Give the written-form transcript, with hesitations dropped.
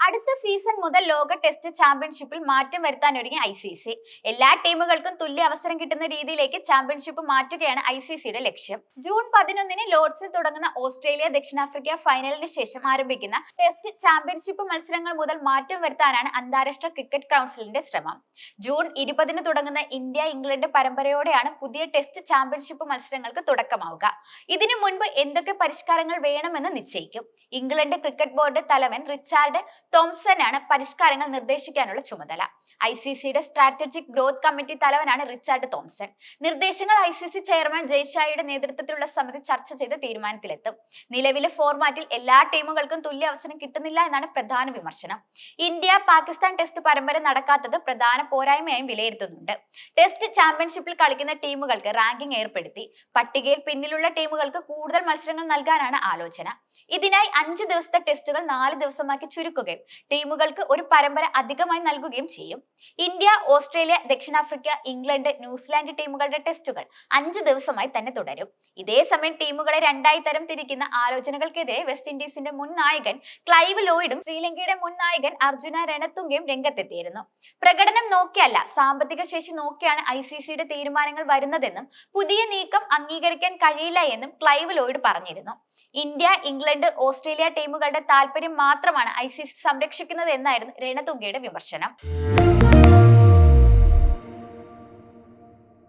അടുത്ത സീസൺ മുതൽ ലോക ടെസ്റ്റ് ചാമ്പ്യൻഷിപ്പിൽ മാറ്റം വരുത്താൻ ഒരുങ്ങി ICC. എല്ലാ ടീമുകൾക്കും തുല്യ അവസരം കിട്ടുന്ന രീതിയിലേക്ക് ചാമ്പ്യൻഷിപ്പ് മാറ്റുകയാണ് ICCയുടെ ലക്ഷ്യം. ജൂൺ 11-ന് ലോർഡ്സിൽ തുടങ്ങുന്ന ഓസ്ട്രേലിയ ദക്ഷിണാഫ്രിക്ക ഫൈനലിന് ശേഷം ആരംഭിക്കുന്ന ടെസ്റ്റ് ചാമ്പ്യൻഷിപ്പ് മത്സരങ്ങൾ മുതൽ മാറ്റം വരുത്താനാണ് അന്താരാഷ്ട്ര ക്രിക്കറ്റ് കൗൺസിലിന്റെ ശ്രമം. ജൂൺ 20-ന് തുടങ്ങുന്ന ഇന്ത്യ ഇംഗ്ലണ്ട് പരമ്പരയോടെയാണ് പുതിയ ടെസ്റ്റ് ചാമ്പ്യൻഷിപ്പ് മത്സരങ്ങൾക്ക് തുടക്കമാവുക. ഇതിനു മുൻപ് എന്തൊക്കെ പരിഷ്കാരങ്ങൾ വേണമെന്ന് നിശ്ചയിക്കും. ഇംഗ്ലണ്ട് ക്രിക്കറ്റ് ബോർഡ് തലവൻ റിച്ചാർഡ് തോംസനാണ് പരിഷ്കാരങ്ങൾ നിർദ്ദേശിക്കാനുള്ള ചുമതല. ICCയുടെ സ്ട്രാറ്റജിക് ഗ്രോത്ത് കമ്മിറ്റി തലവനാണ് റിച്ചാർഡ് തോംസൺ. നിർദ്ദേശങ്ങൾ ICC ചെയർമാൻ ജയ്ഷായുടെ നേതൃത്വത്തിലുള്ള സമിതി ചർച്ച ചെയ്ത് തീരുമാനത്തിലെത്തും. നിലവിലെ ഫോർമാറ്റിൽ എല്ലാ ടീമുകൾക്കും തുല്യ അവസരം കിട്ടുന്നില്ല എന്നാണ് പ്രധാന വിമർശനം. ഇന്ത്യ പാകിസ്ഥാൻ ടെസ്റ്റ് പരമ്പര നടക്കാത്തത് പ്രധാന പോരായ്മയായും വിലയിരുത്തുന്നുണ്ട്. ടെസ്റ്റ് ചാമ്പ്യൻഷിപ്പിൽ കളിക്കുന്ന ടീമുകൾക്ക് റാങ്കിംഗ് ഏർപ്പെടുത്തി പട്ടികയിൽ പിന്നിലുള്ള ടീമുകൾക്ക് കൂടുതൽ മത്സരങ്ങൾ നൽകാനാണ് ആലോചന. ഇതിനായി 5 ദിവസത്തെ ടെസ്റ്റുകൾ 4 ദിവസമാക്കി ചുരുക്കുകയും ടീമുകൾക്ക് ഒരു പരമ്പര അധികമായി നൽകുകയും ചെയ്യും. ഇന്ത്യ, ഓസ്ട്രേലിയ, ദക്ഷിണാഫ്രിക്ക, ഇംഗ്ലണ്ട്, ന്യൂസിലാൻഡ് ടീമുകളുടെ ടെസ്റ്റുകൾ 5 ദിവസമായി തന്നെ തുടരും. ഇതേസമയം ടീമുകളെ രണ്ടായി തരം തിരിക്കുന്ന ആലോചനകൾക്കെതിരെ വെസ്റ്റ് ഇൻഡീസിന്റെ മുൻ നായകൻ ക്ലൈവ് ലോയിഡും ശ്രീലങ്കയുടെ മുൻ നായകൻ അർജുന രണതുംഗയും രംഗത്തെത്തിയിരുന്നു. പ്രകടനം നോക്കിയല്ല, സാമ്പത്തിക ശേഷി നോക്കിയാണ് ICCയുടെ തീരുമാനങ്ങൾ വരുന്നതെന്നും പുതിയ നീക്കം അംഗീകരിക്കാൻ കഴിയില്ല എന്നും ക്ലൈവ് ലോയിഡ് പറഞ്ഞിരുന്നു. ഇന്ത്യ, ഇംഗ്ലണ്ട്, ഓസ്ട്രേലിയ ടീമുകളുടെ താൽപര്യം മാത്രമാണ് ICC സംരക്ഷിക്കുന്നത് എന്നായിരുന്നു രണതുംഗയുടെ വിമർശനം.